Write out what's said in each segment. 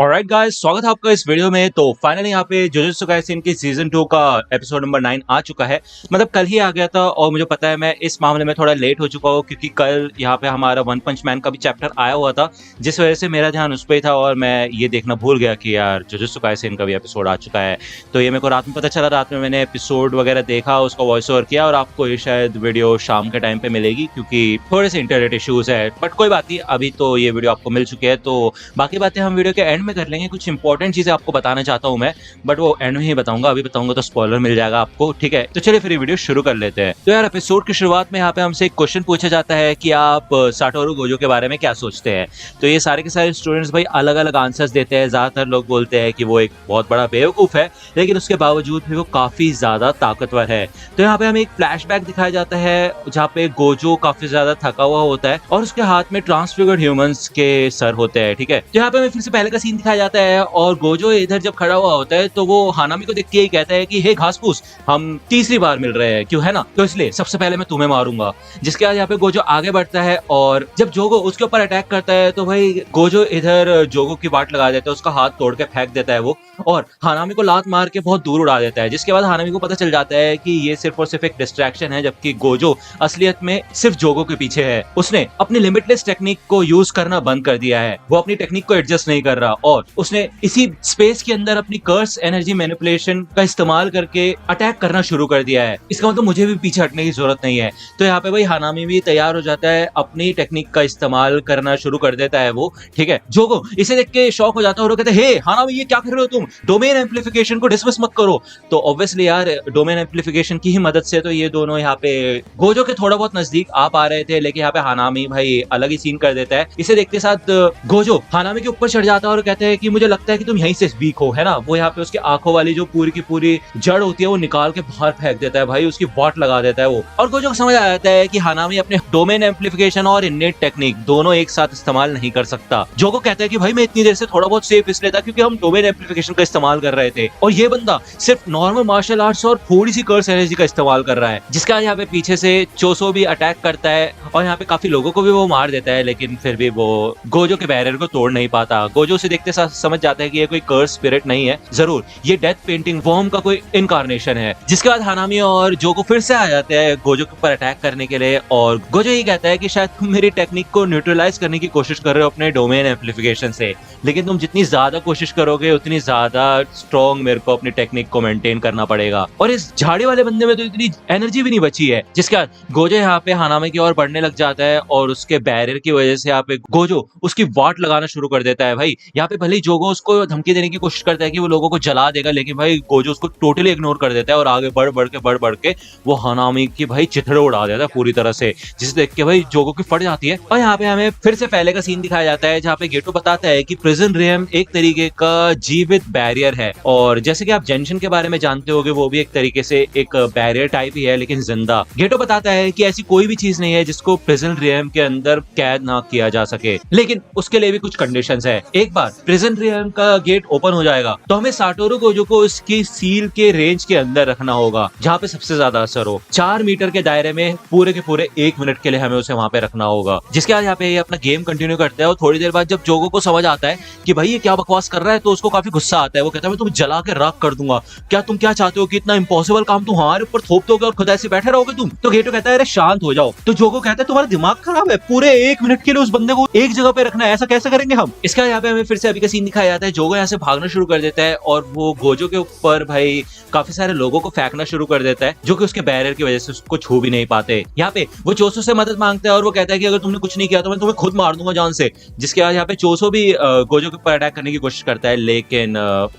Alright guys, स्वागत है आपका इस वीडियो में। तो फाइनली यहाँ पे जुजुत्सु काइसेन की सीजन 2 का एपिसोड नंबर 9 आ चुका है। मतलब कल ही आ गया था और मुझे पता है मैं इस मामले में थोड़ा लेट हो चुका हूँ क्योंकि कल यहाँ पे हमारा वन पंच मैन का भी चैप्टर आया हुआ था, जिस वजह से मेरा ध्यान उस पर ही था और मैं ये देखना भूल गया कि यार जुजुत्सु काइसेन का भी एपिसोड आ चुका है। तो ये मेरे को रात में पता चला, रात में मैंने एपिसोड वगैरह देखा, उसका वॉइस ओवर किया और आपको ये शायद वीडियो शाम के टाइम पे मिलेगी क्योंकि थोड़े से इंटरनेट इश्यूज है। बट कोई बात नहीं, अभी तो ये वीडियो आपको मिल चुकी है। तो बाकी बातें हम वीडियो के एंड में कर लेंगे। कुछ इंपॉर्टेंट चीजें आपको बताना चाहता हूं मैं, बट वो एंड में ही बताऊंगा। अभी बताऊंगा तो स्पॉइलर मिल जाएगा आपको, ठीक है। तो चलिए फिर ये वीडियो शुरू कर लेते हैं। तो यार एपिसोड की शुरुआत में यहाँ पे हमसे एक क्वेश्चन पूछा जाता है कि आप साटोरू गोजो के बारे में क्या सोचते हैं। तो ये सारे के सारे स्टूडेंट्स भाई अलग अलग आंसर्स देते हैं। ज्यादातर लोग बोलते हैं कि वो एक बहुत बड़ा बेवकूफ है, लेकिन उसके बावजूद भी वो काफी ज्यादा ताकतवर है। तो यहाँ पे हमें एक फ्लैशबैक दिखाया जाता है जहाँ पे गोजो काफी ज्यादा थका हुआ होता है और उसके हाथ में ट्रांसफिगर्ड ह्यूमंस के सर होते हैं, ठीक है। तो यहाँ पे हमें फिर से पहले का सीन दिखाया जाता है और गोजो इधर जब खड़ा हुआ होता है तो वो हानामी को देख के ही कहता है कि हे घासपूस, हम तीसरी बार मिल रहे हैं, क्यों है ना, तो इसलिए सबसे पहले मैं तुम्हें मारूंगा। जिसके बाद यहाँ पे गोजो आगे बढ़ता है और जब जोगो उसके ऊपर अटैक करता है तो भाई गोजो इधर जोगो की वाट लगा देता है, उसका हाथ तोड़ के फेंक देता है वो और हानामी को लात मार के बहुत दूर उड़ा देता है। जिसके बाद हानामी को पता चल जाता है कि ये सिर्फ और सिर्फ एक डिस्ट्रैक्शन है, जबकि गोजो असलियत में सिर्फ जोगो के पीछे है। उसने अपनी लिमिटलेस टेक्निक को यूज करना बंद कर दिया है, वो अपनी टेक्निक को एडजस्ट नहीं कर रहा और उसने इसी स्पेस के अंदर अपनी कर्स एनर्जी मैनिपुलेशन का इस्तेमाल करके अटैक करना शुरू कर दिया है। इसका मतलब मुझे भी पीछे हटने की जरूरत नहीं है। तो यहाँ पे भाई हानामी भी तैयार हो जाता है, अपनी टेक्निक का इस्तेमाल करना शुरू कर देता है वो, ठीक है। जोगो इसे देख के शॉक हो जाता है और वो कहते हैं हे हानामी, ये क्या कर रहे हो तुम, डोमेन एम्प्लीफिकेशन को डिसमिस मत करो। तो ऑब्वियसली यार डोमेन एम्प्लीफिकेशन की ही मदद से तो ये दोनों यहाँ पे गोजो के थोड़ा बहुत नजदीक आ पा रहे थे, लेकिन यहाँ पे हानामी भाई अलग ही सीन कर देता है। इसे देखते साथ गोजो हानामी के ऊपर चढ़ जाता है और कहते हैं कि मुझे लगता है कि तुम यहीं से वीक हो, है ना। वो यहाँ पे उसकी आंखों वाली जो पूरी की पूरी जड़ होती है वो निकाल के बाहर फेंक देता है भाई, उसकी वाट लगा देता है वो। और गोजो को समझ आ जाता है कि हानामी अपने डोमेन एम्प्लीफिकेशन और इनेट टेक्निक दोनों एक साथ इस्तेमाल नहीं कर सकता। जोगो कहता है कि भाई मैं इतनी देर से थोड़ा बहुत सेफ इसलिए था क्योंकि हम डोमेन एम्प्लीफिकेशन का इस्तेमाल कर रहे थे और ये बंदा सिर्फ नॉर्मल मार्शल आर्ट्स और थोड़ी सी कर्स एनर्जी का इस्तेमाल कर रहा है। जिसका यहाँ पे पीछे से चोसो भी अटैक करता है और यहाँ पे काफी लोगों को भी वो मार देता है, लेकिन फिर भी वो गोजो के बैरियर को तोड़ नहीं पाता। गोजो से देखते समझ जाता है कि ये कोई कर्स स्पिरिट नहीं है, जरूर ये डेथ पेंटिंग वॉर्म का कोई इनकारनेशन है। जिसके बाद हानामी और जोगो फिर से आ जाते हैं गोजो के ऊपर अटैक करने के लिए और गोजो ये कहता है कि शायद तुम मेरी टेक्निक को न्यूट्रलाइज करने की कोशिश कर रहे हो अपने डोमेन एम्प्लीफिकेशन से, लेकिन तुम जितनी ज्यादा कोशिश करोगे उतनी ज्यादा स्ट्रॉन्ग मेरे को अपनी टेक्निक को मेंटेन करना पड़ेगा। और इस झाड़ी वाले बंदे में तो इतनी एनर्जी भी नहीं बची है। जिसके बाद गोजो यहाँ पे हानामी की ओर बढ़ने लग जाता है और उसके बैरियर की वजह से यहाँ पे गोजो उसकी वाट लगाना शुरू कर देता है भाई। यहाँ पे भले ही जोगो उसको धमकी देने की कोशिश करता है कि वो लोगों को जला देगा, लेकिन भाई गोजो उसको टोटली इग्नोर कर देता है और आगे बढ़ बढ़ के वो हानामी की भाई चिथड़े उड़ा देता है पूरी तरह से, जिसे देख के भाई जोगो की फट जाती है। और यहाँ पे हमें फिर से पहले का सीन दिखाया जाता है जहाँ पे गेटो बताता है कि प्रिजन रियम एक तरीके का जीवित बैरियर है और जैसे कि आप जेंशन के बारे में जानते होगे वो भी एक तरीके से एक बैरियर टाइप ही है, लेकिन जिंदा। गेटो बताता है कि ऐसी कोई भी चीज नहीं है जिसको प्रिजन रियम के अंदर कैद ना किया जा सके, लेकिन उसके लिए भी कुछ कंडीशंस है। एक बार प्रिजन रियम का गेट ओपन हो जाएगा तो हमें साटोरू गोजो को उसकी सील के रेंज के अंदर रखना होगा जहाँ पे सबसे ज्यादा असर हो। 4 मीटर के दायरे में पूरे के पूरे 1 मिनट के लिए हमें उसे वहां पे रखना होगा। जिसके बाद यहाँ पे अपना गेम कंटिन्यू करते हैं और थोड़ी देर बाद जब जोगो को समझ आता है कि भाई ये क्या बकवास कर रहा है तो उसको काफी गुस्सा आता है। वो कहता है मैं तुम्हें जला के राख कर दूंगा, क्या तुम क्या चाहते हो कि इतना इम्पॉसिबल काम तुम हमारे ऊपर थोप दोगे और खुद ऐसे बैठे रहोगे तुम। तो गेटो कहता है अरे शांत हो जाओ। तो जोगो कहता है तुम्हारा दिमाग खराब है, पूरे 1 मिनट के लिए उस बंदे को एक जगह पे रखना है, ऐसा कैसे करेंगे हम। इसका यहाँ पे हमें फिर से अभी का सीन दिखाया जाता है। जोगो यहाँ से भागना शुरू कर देता है और वो गोजो के ऊपर भाई काफी सारे लोगों को फेंकना शुरू कर देता है जो कि उसके बैरियर की वजह से उसको छू भी नहीं पाते। यहाँ पे वो चोसो से मदद मांगता है और वो कहता है कि अगर तुमने कुछ नहीं किया तो मैं तुम्हें खुद मार दूंगा जान से। जिसके बाद यहाँ पे चोसो भी गोजो के ऊपर अटैक करने की कोशिश करता है, लेकिन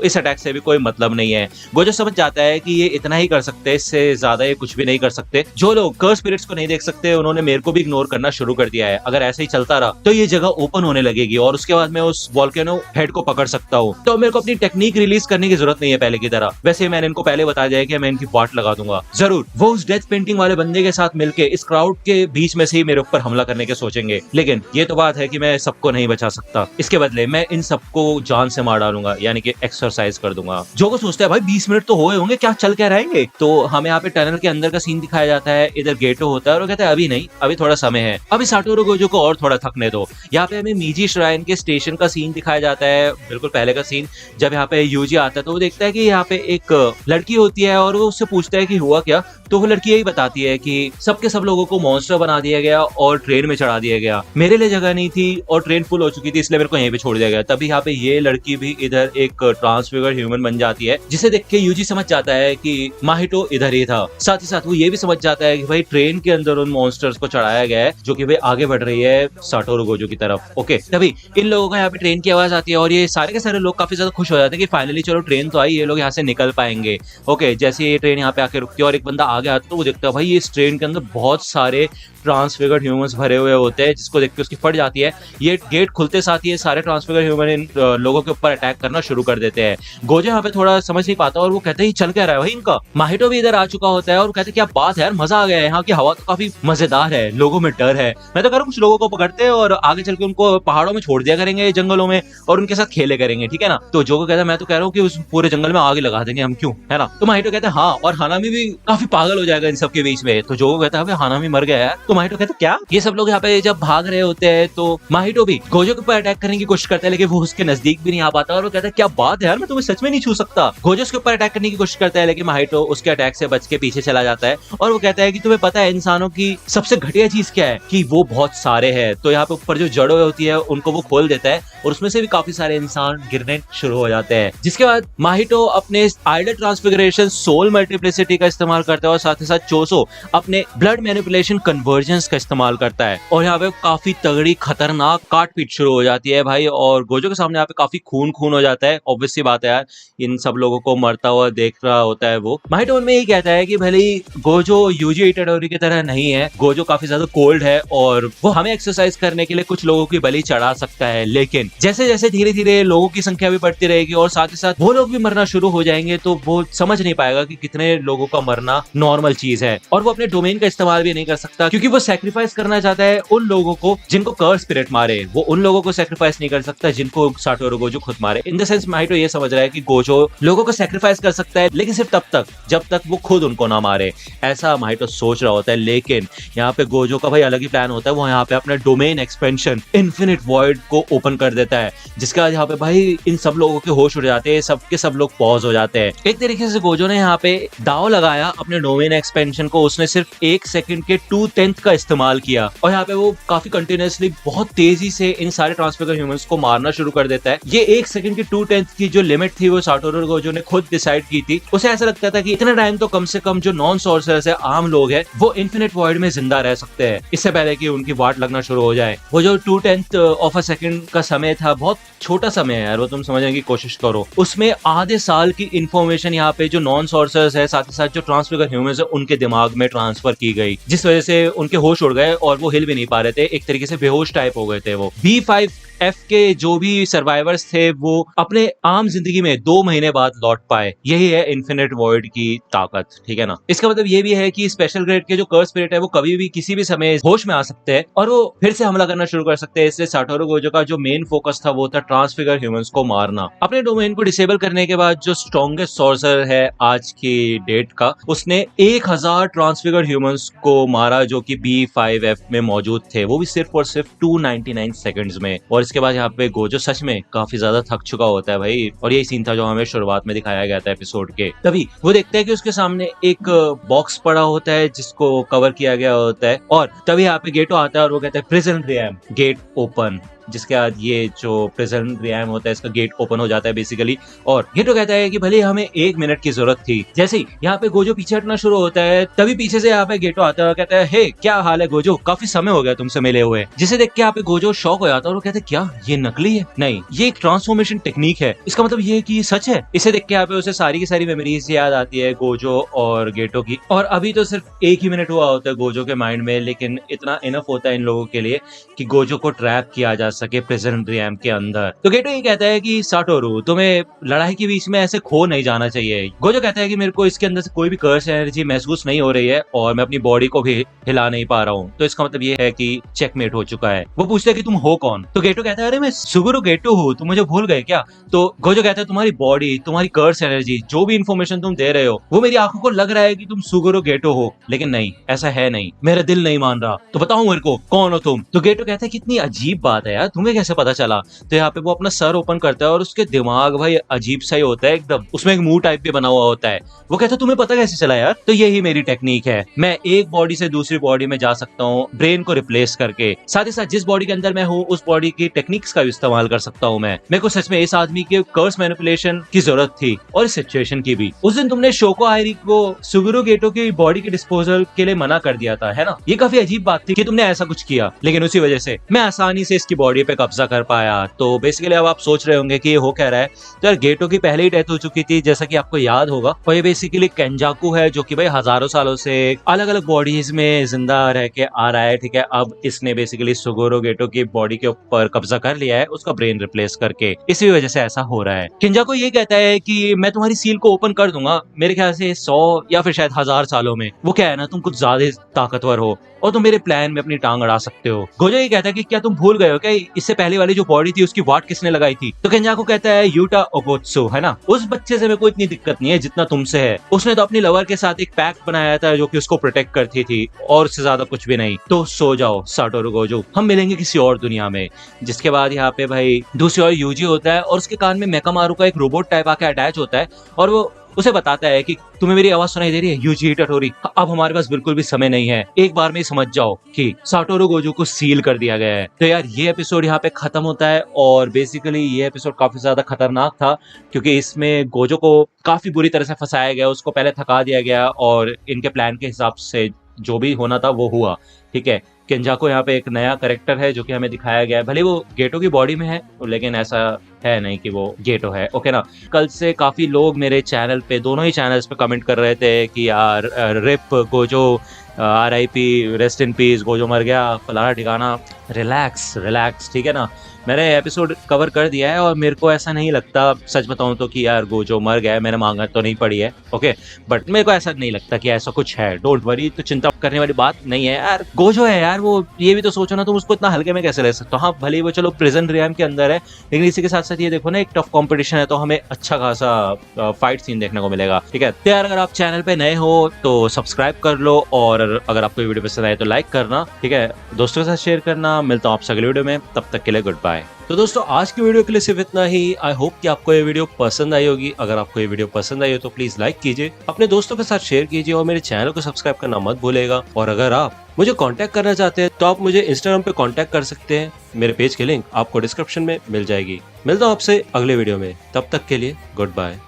इस अटैक से भी कोई मतलब नहीं है। गोजो समझ जाता है कि ये इतना ही कर सकते हैं, इससे ज्यादा ये कुछ भी नहीं कर सकते। जो लोग कर्स स्पिरिट्स को नहीं देख सकते उन्होंने मेरे को भी इग्नोर करना शुरू कर दिया है। अगर ऐसे ही चलता रहा तो ये जगह ओपन होने लगेगी और उसके बाद मैं उस वोल्केनो हेड को पकड़ सकता हूँ। तो मेरे को अपनी टेक्निक रिलीज करने की जरूरत नहीं है पहले की तरह। वैसे मैंने इनको पहले बता दिया है कि मैं इनकी वाट लगा दूंगा जरूर। वो उस डेथ पेंटिंग वाले बंदे के साथ मिलके इस क्राउड के बीच में से ही मेरे ऊपर हमला करने के सोचेंगे, लेकिन ये तो बात है कि मैं सबको नहीं बचा सकता। इसके बदले मैं इन सबको जान से मार डालूंगा, यानी कि एक्सरसाइज कर दूंगा। जो को सोचता है भाई 20 मिनट तो हुए होंगे, क्या चल के रहेंगे। तो हमें यहाँ पे टनल के अंदर का सीन दिखाया जाता है। इधर गेटो होता है और वो कहता है अभी नहीं, अभी थोड़ा समय है, अभी साटोरू गोजो को और थोड़ा थकने दो। यहाँ पे हमें मीजी श्राइन के स्टेशन का सीन दिखाया जाता है बिल्कुल पहले का सीन, जब यहाँ पे यूजी आता है तो वो देखता है कि यहाँ पे एक लड़की होती है और वो उससे पूछता है कि हुआ क्या, तो वो लड़की यही बताती है कि सबके सब लोगों को मॉन्स्टर बना दिया गया और ट्रेन में चढ़ा दिया गया, मेरे लिए जगह नहीं थी और ट्रेन फुल हो चुकी थी, इसलिए मेरे को यहीं पे छोड़ दिया गया। तभी यहाँ पे ये लड़की भी इधर एक ट्रांसफिगर ह्यूमन बन जाती है, जिसे देख के यूजी समझ जाता है कि माहितो इधर ही था। साथ ही साथ वो ये भी समझ जाता है कि भाई ट्रेन के अंदर उन मॉन्स्टर्स को चढ़ाया गया है जो कि भाई आगे बढ़ रही है साटोरू गोजो की तरफ। ओके, तभी इन लोगों का यहाँ पे ट्रेन की आवाज आती है और ये सारे के सारे लोग काफी ज्यादा खुश हो जाते हैं कि फाइनली चलो ट्रेन तो आई, ये लोग यहाँ से निकल पाएंगे। ओके, जैसे ये ट्रेन यहाँ पे आके रुकती है और एक बंदा आगे आता है तो वो देखता है भाई इस ट्रेन के अंदर बहुत सारे ट्रांसफिगर्ड ह्यूमंस भरे हुए होते हैं, जिसको देख के उसकी फट जाती है। ये गेट खुलते साथ ही ये सारे ट्रांसफिगर्ड ह्यूमन इन लोगों के ऊपर अटैक करना शुरू कर देते हैं। गोजो यहाँ पे थोड़ा समझ नहीं पाता और वो कहते हैं चल क्या रहा है भाई इनका। माहितो भी इधर आ चुका होता है और कहते हैं क्या बात है यार, मजा आ गया है, यहाँ की हवा तो काफी मजेदार है, लोगों में डर है। मैं तो कह रहा हूँ कुछ लोगों को पकड़ते हैं और आगे चल के उनको पहाड़ों में छोड़ दिया करेंगे, जंगलों में, और उनके साथ खेले करेंगे, ठीक है ना। तो जोगो कहता है मैं तो कह रहा हूँ कि उस पूरे जंगल में आग लगा देंगे हम, क्यों, है ना। तो माहितो कहता है हाँ, और हानामी भी काफी पागल हो जाएगा इन सबके बीच में। तो जोगो कहता है हानामी मर गया है। तो माहितो कहता है क्या। ये सब लोग यहाँ पे जब भाग रहे होते हैं तो माहितो भी गोजो के ऊपर अटैक करने की कोशिश करता है, लेकिन वो उसके नजदीक भी नहीं आ पाता और वो कहता है क्या बात है यार, मैं तुम्हें सच में नहीं छू सकता। गोजो उसके ऊपर अटैक करने की कोशिश करता है, लेकिन माहितो उसके अटैक से बच के पीछे चला जाता है और वो कहता है कि तुम्हें पता है इंसानों की सबसे घटिया चीज क्या है, कि वो बहुत सारे हैं। तो यहाँ पे ऊपर जो जड़ों होती है उनको वो खोल देता है और उसमें से भी काफी सारे इंसान गिरने शुरू हो जाते हैं। जिसके बाद माहितो अपने आइडल ट्रांसफिगरेशन सोल मल्टीप्लिसिटी का इस्तेमाल करता है और साथ ही साथ चोसो अपने ब्लड मैनिपुलेशन कन्वर्जेंस का इस्तेमाल करता है और यहाँ पे काफी तगड़ी खतरनाक काट पीट शुरू हो जाती है भाई। और गोजो के सामने यहाँ पे काफी खून खून हो जाता है। ऑब्वियस सी बात है यार, इन सब लोगों को मरता हुआ देख रहा होता है वो। माहितो में यही कहता है कि भले गोजो यूजी इटाडोरी की तरह नहीं है, गोजो काफी ज्यादा कोल्ड है और वो हमें एक्सरसाइज करने के लिए कुछ लोगों की बलि चढ़ा सकता है, लेकिन जैसे जैसे धीरे धीरे लोगों की संख्या भी बढ़ती रहेगी और साथ ही साथ वो लोग भी मरना शुरू हो जाएंगे, तो वो समझ नहीं पाएगा कि कितने लोगों का मरना नॉर्मल चीज है। और वो अपने डोमेन का इस्तेमाल भी नहीं कर सकता क्योंकि वो सैक्रिफाइस करना चाहता है उन लोगों को जिनको कर्स स्पिरिट मारे, वो उन लोगों को सैक्रिफाइस नहीं कर सकता जिनको साटोरू गोजो खुद मारे। इन द सेंस माहितो ये समझ रहा है कि गोजो लोगों को सैक्रिफाइस कर सकता है, लेकिन सिर्फ तब तक जब तक वो खुद उनको ना मारे, ऐसा माहितो सोच रहा होता है। लेकिन यहाँ पे गोजो का भाई अलग ही प्लान होता है। वो यहाँ पे अपना डोमेन एक्सपेंशन इन्फिनिट वॉइड को ओपन कर देता है, जिसके बाद यहाँ पे भाई इन सब लोगों के होश उड़ जाते हैं, सबके सब लोग पॉज हो जाते हैं। एक तरीके से गोजो ने यहाँ पे दाव लगाया अपने डोमेन एक्सपेंशन को। उसने सिर्फ 1 सेकंड के 2/10 का इस्तेमाल किया और यहाँ पे वो काफी कंटिन्यूअसली बहुत तेजी से इन सारे ट्रांसफिगर ह्यूमंस को मारना शुरू कर देता है। ये 1 सेकंड की 2/10 की जो लिमिट थी वो साटोरू गोजो ने खुद डिसाइड की थी। उसे ऐसा लगता था कि इतना टाइम तो कम से कम जो नॉन सॉर्सरर्स है, आम लोग हैं, वो इन्फिनिट वॉइड में जिंदा रह सकते हैं इससे पहले कि उनकी वाट लगना शुरू हो जाए। वो जो 2/10 ऑफ अ सेकंड का समय था, बहुत छोटा समय है यार, वो तुम समझने की कोशिश करो। उसमें आधे साल की इंफॉर्मेशन यहाँ पे जो नॉन सॉर्सरर्स है, साथ ही साथ जो ट्रांसफिगर ह्यूमंस है, उनके दिमाग में ट्रांसफर की गई, जिस वजह से उनके होश उड़ गए और वो हिल भी नहीं पा रहे थे। एक तरीके से बेहोश टाइप हो गए थे वो। B5F के जो भी सर्वाइवर्स थे वो अपने आम जिंदगी में 2 महीने बाद लौट पाए। यही है इन्फिनिट वॉइड की ताकत, ठीक है ना। इसका मतलब ये भी है कि स्पेशल ग्रेड के जो कर्स स्पिरिट है वो कभी भी किसी भी समय होश में आ सकते हैं और वो फिर से हमला करना शुरू कर सकते हैं। इसलिए साटोरू गोजो का जो मेन फोकस था वो था ट्रांसफिगर ह्यूमंस को मारना। अपने डोमेन को डिसेबल करने के बाद जो स्ट्रॉन्गेस्ट सॉर्सर है आज की डेट का, उसने 1000 ट्रांसफिगर ह्यूमंस को मारा जो कि B5F में मौजूद थे, वो भी सिर्फ और सिर्फ 299 सेकंड्स में। और इसके बाद यहाँ पे गोजो सच में काफी ज्यादा थक चुका होता है भाई, और यही सीन था जो हमें शुरुआत में दिखाया गया था एपिसोड के। तभी वो देखता है कि उसके सामने एक बॉक्स पड़ा होता है जिसको कवर किया गया होता है और तभी यहाँ पे गेटो आता है और वो कहता है प्रिजन रियाम गेट ओपन। जिसके बाद ये जो प्रिजन रियाम होता है इसका गेट ओपन हो जाता है बेसिकली। और गेटो कहता है कि भले हमें 1 मिनट की जरूरत थी। जैसे ही यहाँ पे गोजो पीछे हटना शुरू होता है तभी पीछे से यहाँ पे गेटो आता है और कहता है हे क्या हाल है गोजो, काफी समय हो गया तुमसे मिले हुए। जिसे देख के यहाँ पे गोजो शॉक हो जाता है और वो कहते हैं क्या ये नकली है? नहीं, ये एक ट्रांसफॉर्मेशन टेक्निक है। इसका मतलब ये कि सच है। इसे देख के यहाँ पे उसे सारी की सारी मेमोरीज याद आती है गोजो और गेटो की। और अभी तो सिर्फ 1 ही मिनट हुआ होता है गोजो के माइंड में, लेकिन इतना इनफ होता है इन लोगों के लिए कि गोजो को ट्रैप किया जा सके प्रिजन रियाम के अंदर। तो गेटो ये कहता है कि साटोरू तुम्हें लड़ाई के बीच में ऐसे खो नहीं जाना चाहिए। गोजो कहता है कि मेरे को इसके अंदर से कोई भी कर्स एनर्जी महसूस नहीं हो रही है और मैं अपनी बॉडी को भी हिला नहीं पा रहा हूँ, तो इसका मतलब ये है कि चेकमेट हो चुका है। वो पूछता है कि तुम हो कौन? तो गेटो कहता है अरे मैं सुगुरु गेटो हूँ, तुम मुझे भूल गए क्या? तो गोजो कहता है तुम्हारी बॉडी, तुम्हारी कर्स एनर्जी, जो भी इंफॉर्मेशन तुम दे रहे हो वो मेरी आंखों को लग रहा है कि तुम सुगुरु गेटो हो, लेकिन नहीं, ऐसा है नहीं, मेरा दिल नहीं मान रहा। तो बताओ मेरे को कौन हो तुम? तो गेटो कहता है कितनी अजीब बात है यार, तुम्हें कैसे पता चला? तो यहाँ पे वो अपना सर ओपन करता है और उसके दिमाग भाई अजीब सा ही होता है एकदम, उसमें एक मुंह टाइप भी बना हुआ होता है। वो कहता है तुम्हें पता कैसे चला यार? तो यही मेरी टेक्निक है, मैं एक बॉडी से दूसरी बॉडी में जा सकता हूँ ब्रेन को रिप्लेस करके, साथ ही साथ जिस बॉडी के अंदर मैं हूँ उस बॉडी की टेक्निक्स का इस्तेमाल कर सकता हूँ। मैं मेरे को सच में इस आदमी के कर्स मैनिपुलेशन की जरूरत थी और इस सिचुएशन की भी। उस दिन तुमने शोको आयरी को सुगुरु गेटो की बॉडी के डिस्पोजल के लिए मना कर दिया था, है ना? ये काफी अजीब बात थी कि तुमने ऐसा कुछ किया, लेकिन उसी वजह से मैं आसानी से इसकी बॉडी पे कब्जा कर पाया। तो बेसिकली अब आप सोच रहे होंगे कि ये हो क्या रहा है। तो यार गेटो की पहले ही डेथ हो चुकी थी जैसा कि आपको याद होगा, और ये बेसिकली केंजाकू है जो कि भाई हजारों सालों से अलग अलग बॉडीज में जिंदा रह के आ रहा है, ठीक है। अब इसने बेसिकली सुगुरु गेटो की बॉडी के ऊपर कब्जा कर लिया है उसका ब्रेन रिप्लेस करके, इसी वजह से ऐसा हो रहा है। केंजाकू ये कहता है कि मैं तुम्हारी सील को ओपन कर दूंगा मेरे ख्याल से 100 या फिर शायद 1000 सालों में। वो क्या है ना, तुम कुछ ज्यादा ताकतवर हो और तुम मेरे प्लान में अपनी टांग अड़ा सकते हो। गोजो ये कहता है कि क्या तुम भूल गए हो क्या इससे पहले वाली जो बॉडी थी उसकी वाट किसने लगाई थी? तो केंजाकू कहता है यूटा ओगोत्सु, है ना, उस बच्चे से मेरे को इतनी दिक्कत नहीं है जितना तुमसे है। उसने तो अपनी लवर के साथ एक पैक्ट बनाया था जो कि उसको प्रोटेक्ट करती थी और उससे ज्यादा कुछ भी नहीं। तो सो जाओ साटोरू गोजो, हम मिलेंगे किसी और दुनिया में। जिसके बाद यहाँ पे भाई दूसरी ओर यूजी होता है और उसके कान में मेकामारू का एक रोबोट टाइप आके अटैच होता है और वो उसे बताता है कि तुम्हें मेरी आवाज सुनाई दे रही है यूजी इटाटोरी, अब हमारे पास बिल्कुल भी समय नहीं है, एक बार में ही समझ जाओ कि साटोरू गोजो को सील कर दिया गया है। तो यार ये एपिसोड यहाँ पे खत्म होता है और बेसिकली ये एपिसोड काफी ज्यादा खतरनाक था क्योंकि इसमें गोजो को काफी बुरी तरह से फंसाया गया, उसको पहले थका दिया गया और इनके प्लान के हिसाब से जो भी होना था वो हुआ, ठीक है। केंजाको यहाँ पे एक नया कैरेक्टर है जो कि हमें दिखाया गया है, भले वो गेटो की बॉडी में है लेकिन ऐसा है नहीं कि वो गेटो है, ओके ना। कल से काफी लोग मेरे चैनल पे, दोनों ही चैनल्स पे कमेंट कर रहे थे कि यार rip Gojo, RIP, rest in peace, Gojo मर गया, फलाना ठिकाना। रिलैक्स रिलैक्स, ठीक है ना। मैंने एपिसोड कवर कर दिया है और मेरे को ऐसा नहीं लगता, सच बताऊं तो, कि यार गोजो मर गया है। मैंने मांगा तो नहीं पड़ी है, ओके, बट मेरे को ऐसा नहीं लगता कि ऐसा कुछ है। डोंट वरी, तो चिंता करने वाली बात नहीं है यार। गोजो है यार, वो ये भी तो सोचो ना, तुम उसको इतना हल्के में कैसे ले सकते हो? हाँ भले ही वो चलो प्रिजन रियाम के अंदर है, लेकिन इसी के साथ साथ ये देखो ना, एक टफ कंपटीशन है तो हमें अच्छा खासा फाइट सीन देखने को मिलेगा, ठीक है। तो यार अगर आप चैनल पे नए हो तो सब्सक्राइब कर लो और अगर आपको ये वीडियो पसंद आए तो लाइक करना, ठीक है, दोस्तों के साथ शेयर करना। मिलता हूँ आपसे अगले वीडियो में, तब तक के लिए गुड बाय। तो दोस्तों आज की वीडियो के लिए सिर्फ इतना ही। आई होप कि आपको ये वीडियो पसंद आई होगी। अगर आपको ये वीडियो पसंद आई हो तो प्लीज लाइक कीजिए, अपने दोस्तों के साथ शेयर कीजिए और मेरे चैनल को सब्सक्राइब करना मत भूलेगा। और अगर आप मुझे कांटेक्ट करना चाहते हैं तो आप मुझे इंस्टाग्राम पे कांटेक्ट कर सकते हैं, मेरे पेज की लिंक आपको डिस्क्रिप्शन में मिल जाएगी। मिलता हूँ आपसे अगले वीडियो में, तब तक के लिए गुड बाय।